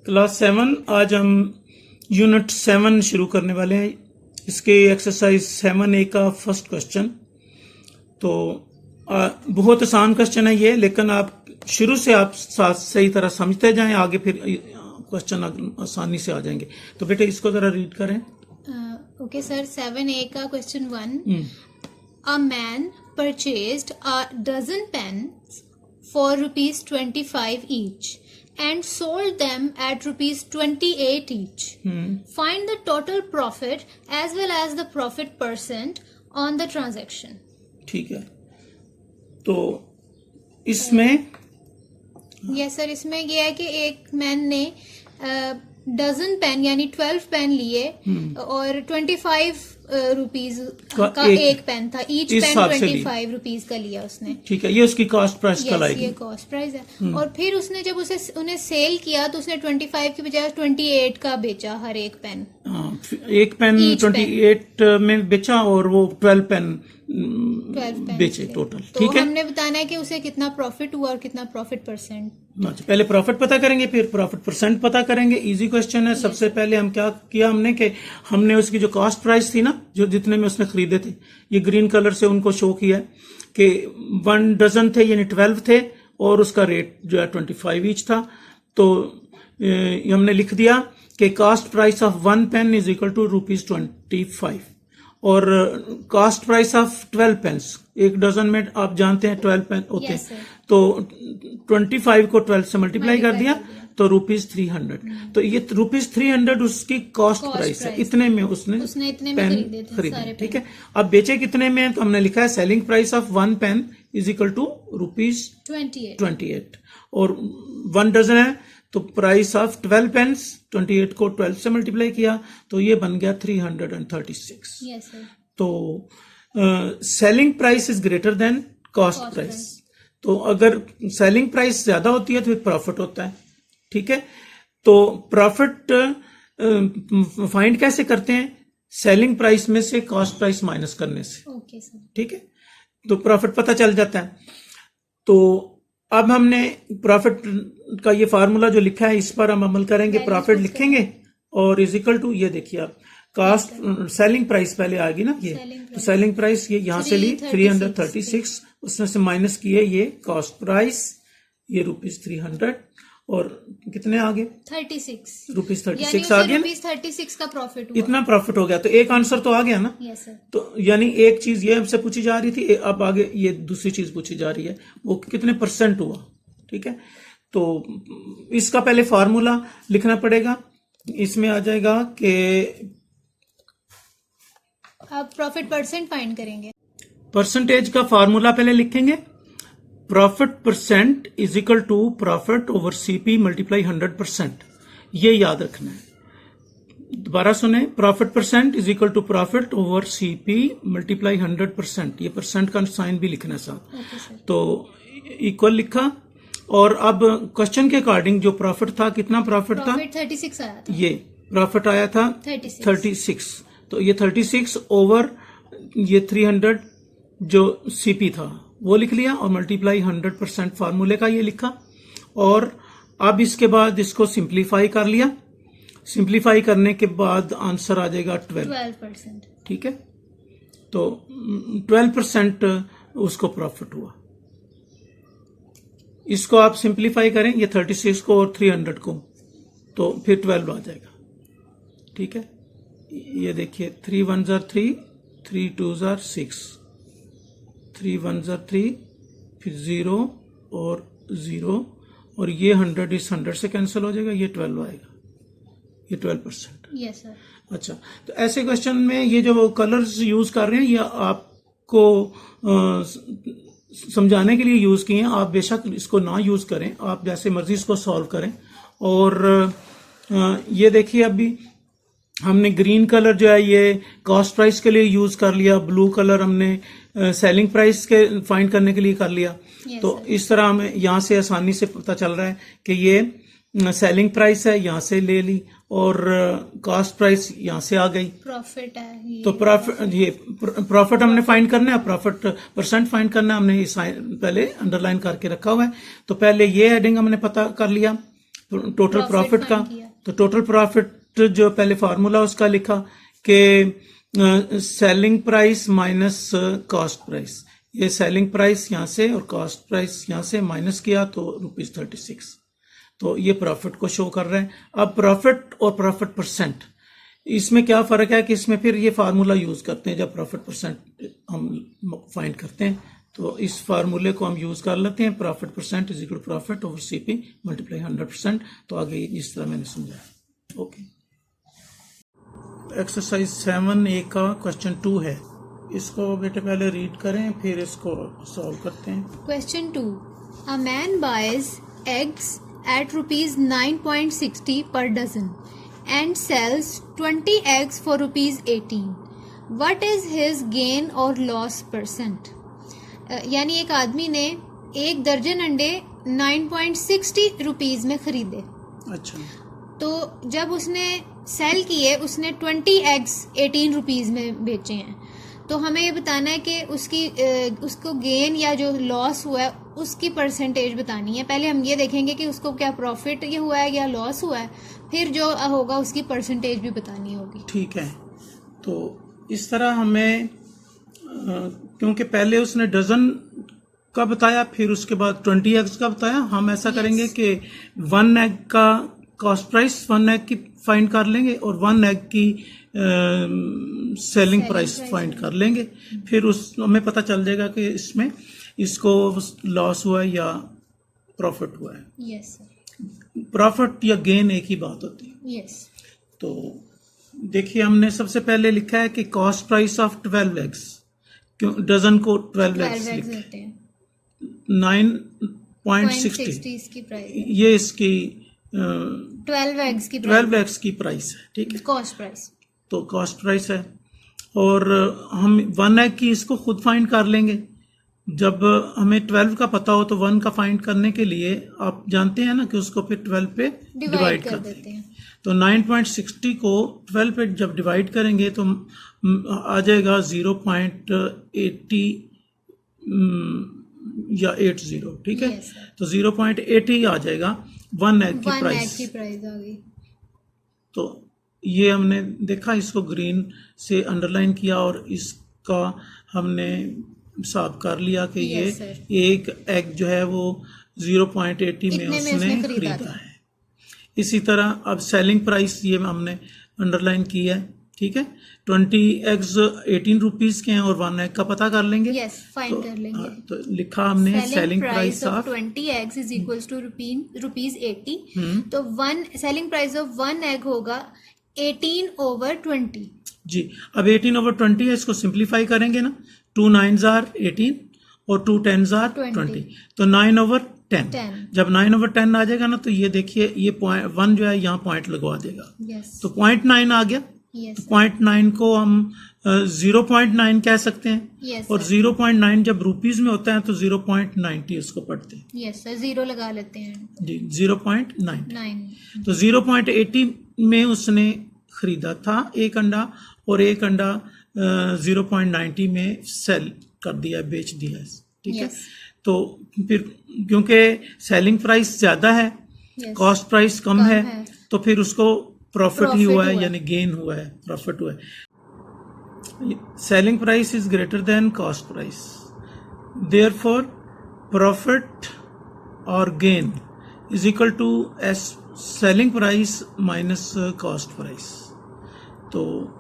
Class 7 आज हम unit 7 शुरू करने वाले हैं। इसके एक्सरसाइज 7A का फर्स्ट क्वेश्चन। तो बहुत आसान क्वेश्चन है ये, लेकिन आप शुरू से आप सही तरह समझते जाएं, आगे फिर क्वेश्चन आसानी से आ जाएंगे। तो बेटे इसको जरा रीड करें। ओके सर, 7A का question 1। A man purchased a dozen pens for rupees 25 each and sold them at rupees 28 each. Find the total profit as well as the profit percent on the transaction. ठीक है, तो इसमें yes sir, इसमें यह है कि एक man ने डजन पेन यानी 12 पेन लिए और 25 रुपीज का एक पेन था। ईच पेन 25 रुपीज का लिया उसने। ठीक है, ये उसकी कॉस्ट प्राइस कहलाएगी। ये कॉस्ट प्राइस है। और फिर उसने जब उन्हें सेल किया तो उसने 25 की बजाय 28 का बेचा हर एक पेन। एक पेन 28 में बेचा और वो 12 पेन बेचे टोटल। ठीक है, हमने बताना है कि उसे कितना प्रॉफिट हुआ और कितना प्रॉफिट परसेंट। अच्छा, पहले प्रॉफिट पता करेंगे फिर प्रॉफिट परसेंट पता करेंगे। इजी क्वेश्चन है। सबसे पहले हम क्या किया हमने कि हमने उसकी जो कॉस्ट प्राइस थी ना, जो जितने में उसने खरीदे थे, ये ग्रीन कलर से उनको शो किया है कि 1 डजन थे यानी 12 थे और उसका रेट जो है 25 ईच था। तो हमने लिख दिया कि cost price of 1 pen is equal to ₹25 और कॉस्ट प्राइस ऑफ 12 पेन्स, एक डजन में आप जानते हैं 12 पेन होते हैं। तो 25 को 12 से मल्टीप्लाई कर दिया तो ₹300। तो ये ₹300 उसकी कॉस्ट प्राइस है। इतने में उसने पेन खरीदे। ठीक है, अब बेचे कितने में? तो हमने लिखा है selling price of 1 pen is equal to ₹28 और 1 डजन है तो प्राइस ऑफ 12 पेन्स 28 को 12 से मल्टीप्लाई किया तो ये बन गया 336। yes, तो selling price is greater than cost price. तो अगर सेलिंग प्राइस ज्यादा होती है तो फिर प्रॉफिट होता है। ठीक है, तो प्रॉफिट फाइंड कैसे करते हैं? सेलिंग प्राइस में से कॉस्ट प्राइस माइनस करने से। Okay sir. ठीक है, तो प्रॉफिट पता चल जाता है। तो अब हमने प्रॉफिट का ये फार्मूला जो लिखा है इस पर हम अमल करेंगे। प्रॉफिट लिखेंगे और इज इक्वल टू, ये देखिए आप कॉस्ट सेलिंग प्राइस पहले आएगी ना, ये तो सेलिंग प्राइस ये यहां से ली 336, उसमें से माइनस किए ये कॉस्ट प्राइस, ये ₹300 और कितने आ गए? 36 ₹36 आ गया। ₹36 का प्रॉफिट हुआ। इतना प्रॉफिट हो गया तो एक आंसर तो आ गया ना। Yes sir. तो यानी एक चीज ये हमसे पूछी जा रही थी, अब आगे ये दूसरी चीज पूछी जा रही है, वो कितने परसेंट हुआ। ठीक है, तो इसका पहले फार्मूला लिखना पड़ेगा। इसमें आ जाएगा कि आप प्रॉफिट परसेंट फाइंड करेंगे। परसेंटेज का फार्मूला पहले लिखेंगे। Profit percent is equal to profit over CP multiply 100%। ये याद रखना है। दोबारा सुने, profit percent is equal to profit over CP multiply 100%। ये परसेंट का साइन भी लिखना है साथ। तो इक्वल लिखा और अब क्वेश्चन के अकॉर्डिंग जो प्रॉफिट था, कितना प्रॉफिट था? 36 आया था। ये प्रॉफिट आया था 36। तो ये 36 ओवर ये 300 जो सीपी था वो लिख लिया और मल्टीप्लाई 100% फार्मूले का ये लिखा। और अब इसके बाद इसको सिंप्लीफाई कर लिया। सिंप्लीफाई करने के बाद आंसर आ जाएगा 12%। ठीक है, तो 12% उसको प्रॉफिट हुआ। इसको आप सिंप्लीफाई करें, ये 36 को और 300 को, तो फिर 12 आ जाएगा। ठीक है, ये देखिए 3 1s are 3, 3 2s are 6, 3 1s are 3, फिर 0 और 0 और ये 100 इस 100 से कैंसिल हो जाएगा, ये 12 आएगा, ये 12%। Yes sir. अच्छा, तो ऐसे क्वेश्चन में ये जो कलर्स यूज कर रहे हैं ये आपको समझाने के लिए यूज किए हैं। आप बेशक इसको ना यूज करें, आप जैसे मर्जी इसको सॉल्व करें। और ये देखिए अभी हमने ग्रीन कलर जो है ये कॉस्ट प्राइस के लिए यूज कर लिया, ब्लू कलर हमने सेलिंग प्राइस के फाइंड करने के लिए कर लिया। तो इस तरह हमें यहाँ से आसानी से पता चल रहा है कि ये सेलिंग प्राइस है, यहाँ से ले ली, और कॉस्ट प्राइस यहाँ से आ गई, प्रॉफिट है। तो प्रॉफिट हमने फाइंड करना है, प्रॉफिट परसेंट फाइंड करना है। हमने पहले अंडरलाइन करके रखा हुआ है। तो पहले ये हेडिंग हमने पता कर लिया टोटल Profit प्रॉफिट का, find किया। तो टोटल प्रॉफिट जो पहले फार्मूला उसका लिखा कि selling price minus cost price, ये सेलिंग प्राइस यहाँ से और कॉस्ट प्राइस यहाँ से माइनस किया तो ₹36, तो ये प्रॉफिट को शो कर रहे हैं। अब प्रॉफिट और प्रॉफिट परसेंट, इसमें क्या फर्क है कि इसमें फिर ये फार्मूला यूज करते हैं जब प्रॉफिट परसेंट हम फाइंड करते हैं, तो इस फार्मूले को हम यूज कर लेते हैं, profit percent is equal profit over CP multiply 100%। तो आगे इस तरह मैंने समझाया। ओके, एक्सरसाइज 7A का क्वेश्चन 2 है, इसको बेटे पहले रीड करें फिर इसको सॉल्व करते हैं। Question 2. A man buys eggs at rupees 9.60 per dozen and sells 20 eggs for rupees 18. What is his gain or loss percent? यानी एक आदमी ने एक दर्जन अंडे 9.60 रुपीज में खरीदे। अच्छा, तो जब उसने सेल किए उसने 20 एग्स 18 रुपीज में बेचे हैं। तो हमें ये बताना है कि उसको गेन या जो लॉस हुआ है उसकी परसेंटेज बतानी है। पहले हम ये देखेंगे कि उसको क्या प्रॉफिट ये हुआ है या लॉस हुआ है, फिर जो होगा उसकी परसेंटेज भी बतानी होगी। ठीक है, तो इस तरह हमें क्योंकि पहले उसने डजन का बताया फिर उसके बाद 20 एग्स का बताया, हम ऐसा करेंगे कि 1 एग का कॉस्ट प्राइस 1 एग की फाइंड कर लेंगे और 1 एग की सेलिंग प्राइस फाइंड कर लेंगे, फिर उस हमें पता चल जाएगा कि इसमें इसको लॉस हुआ है या प्रॉफिट हुआ है। Yes sir. प्रॉफिट या गेन एक ही बात होती है। यस। तो देखिए हमने सबसे पहले लिखा है कि कॉस्ट प्राइस ऑफ 12 एग्स, क्यों डजन को 12 एग्स लिखते हैं, 9.60 इसकी प्राइस, ये इसकी 12 एग्स की 12 एग्स की प्राइस है। ठीक है, कॉस्ट प्राइस, तो कॉस्ट प्राइस है और हम 1 एग की इसको खुद फाइंड कर लेंगे। जब हमें 12 का पता हो तो 1 का फाइंड करने के लिए आप जानते हैं ना कि उसको फिर 12 पे डिवाइड कर देते हैं। तो 9.60 को 12 पे जब डिवाइड करेंगे तो आ जाएगा 0.80 या 80। ठीक है, Yes, sir. तो 0.80 आ जाएगा 1 एग की 1 प्राइस। एग की प्राइस आ गई। तो ये हमने देखा, इसको ग्रीन से अंडरलाइन किया और इसका हमने हिसाब कर लिया कि Yes, ये एक एग जो है वो 0.80 में इतने में उसने उसने खरीदा खरीदा था। है। इसी तरह अब सेलिंग प्राइस ये हमने अंडरलाइन की है। ठीक है, 20 एग्स 18 रुपीज के हैं और 1 एग का पता कर लेंगे। यस, फाइंड कर लेंगे। तो लिखा हमने selling price of 20 eggs is equals to rupees 80। तो सेलिंग प्राइस ऑफ 1 egg होगा 18/20। जी, अब 18/20 है, इसको सिंप्लीफाई करेंगे ना, 2 9s are 18 और 2 10s are 20, तो 9/10। जब 9/10 आ जाएगा ना तो ये देखिए ये पॉइंट 1 जो है यहाँ पॉइंट लगवा देगा। यस। तो 0.9 आ गया। यस। तो 0.9 को हम 0.9 कह सकते हैं। यस और 0.9 जब रुपीज में होता है तो 0.90 उसको पढ़ते हैं। यस सर, 0 लगा लेते हैं। जी, 0.90। 9। तो 0.80 में उसने खरीदा था एक अंडा और एक अंडा 0.90 में सेल कर दिया, बेच दिया। ठीक है, तो फिर क्योंकि सेलिंग प्राइस ज्यादा है, कॉस्ट प्राइस कम है, तो फिर उसको प्रॉफिट ही हुआ है, यानी गेन हुआ है, प्रॉफिट हुआ है। Selling price is greater than cost price, therefore profit और gain is equal to selling price minus cost price. तो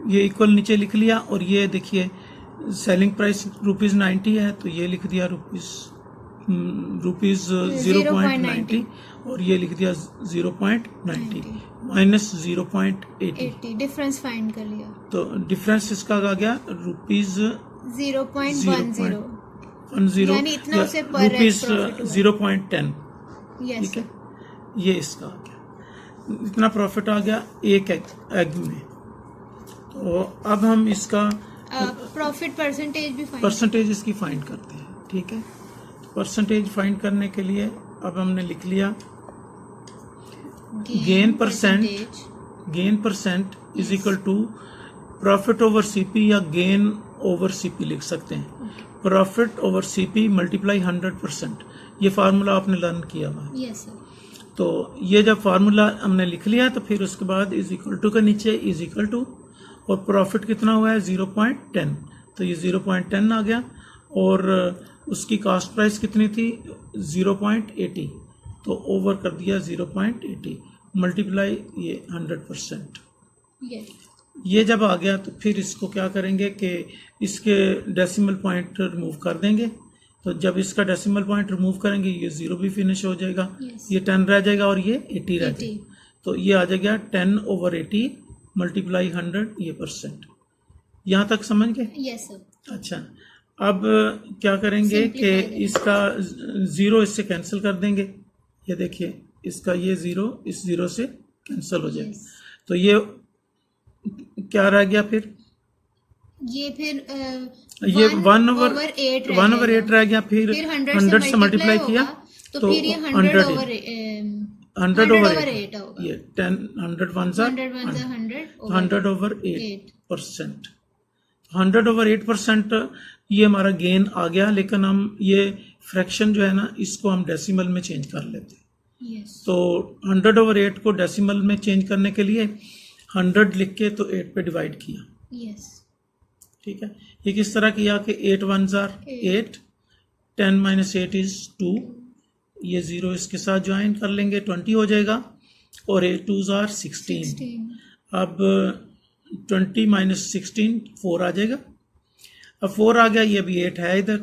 ये इक्वल नीचे लिख लिया और ये देखिए सेलिंग प्राइस ₹90 है तो ये लिख दिया रुपीज 0.90 और ये लिख दिया 0.90 माइनस 0.80, डिफरेंस फाइंड कर लिया। तो डिफरेंस इसका आ गया रुपीज 0.10, यानी इतना उसे पर रुपीज 0.10। यस ठीक है, ये इसका आ गया, इतना प्रॉफिट आ गया एक एग में। तो अब हम इसका प्रॉफिट परसेंटेज भी परसेंटेज इसकी फाइंड करते हैं। ठीक है, परसेंटेज फाइंड करने के लिए अब हमने लिख लिया gain percent is equal to profit over CP या गेन ओवर सीपी लिख सकते हैं। प्रॉफिट ओवर सीपी मल्टीप्लाई 100%, ये फार्मूला आपने लर्न किया हुआ है। Yes sir. तो ये जब फार्मूला हमने लिख लिया तो फिर उसके बाद इज इक्वल टू के नीचे इज इक्वल टू, और प्रॉफिट कितना हुआ है 0.10, तो ये 0.10 आ गया, और उसकी कॉस्ट प्राइस कितनी थी 0.80, तो ओवर कर दिया 0.80 मल्टीप्लाई ये 100%। Yes. ये जब आ गया तो फिर इसको क्या करेंगे कि इसके डेसिमल पॉइंट रिमूव कर देंगे, तो जब इसका डेसिमल पॉइंट रिमूव करेंगे ये 0 भी फिनिश हो जाएगा, Yes. ये 10 रह जाएगा और ये 80 रह 80. जाएगा, तो ये आ जाएगा 10/80 मल्टीप्लाई 100 ये %। यहाँ तक समझ गए? Yes, sir. अच्छा, अब क्या करेंगे कि Simplify देंगे। इसका 0 इससे कैंसिल कर देंगे, ये देखिए इसका ये 0 इस 0 से कैंसिल हो जाएगा, Yes. तो ये क्या रह गया फिर ये फिर ये 1/8 1/8 रह गया, फिर 100 से मल्टीप्लाई किया तो फिर ये 100 over 100/8 होगा। ये 10 100 1 सा 100/8%, 100/8% ये हमारा गेन आ गया, लेकिन हम ये फ्रैक्शन जो है ना इसको हम डेसिमल में चेंज कर लेते हैं, Yes. तो 100/8 को डेसिमल में चेंज करने के लिए 100 लिख के तो 8 पे डिवाइड किया, Yes. ठीक है। ये किस तरह किया कि 8 1s are 8, 10 - 8 is 2, ये 0 इसके साथ ज्वाइन कर लेंगे 20 हो जाएगा, और 8 2s are 16। 16. अब 20 - 16 4 आ जाएगा, अब 4 आ गया, ये अभी 8 है इधर,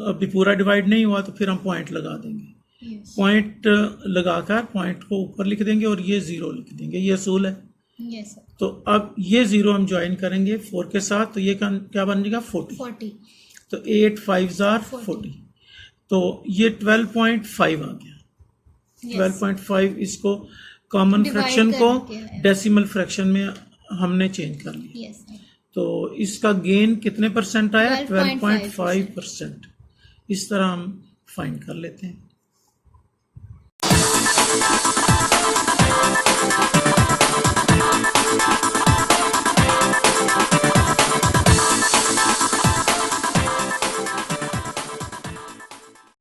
अभी पूरा डिवाइड नहीं हुआ, तो फिर हम पॉइंट लगा देंगे, Yes. पॉइंट लगाकर पॉइंट को ऊपर लिख देंगे और ये 0 लिख देंगे, ये असूल है। Yes, sir. तो अब ये 0 हम ज्वाइन करेंगे 4 के साथ, तो ये क्या बन जाएगा 40, 40. तो 8 5s are 40, तो ये 12.5 आ गया। Yes. 12.5 इसको कॉमन Divide फ्रैक्शन को करके आया। डेसिमल फ्रैक्शन में हमने चेंज कर लिया, Yes, sir. तो इसका गेन कितने % आया 12.5%। 12.5%। इस तरह हम फाइंड कर लेते हैं।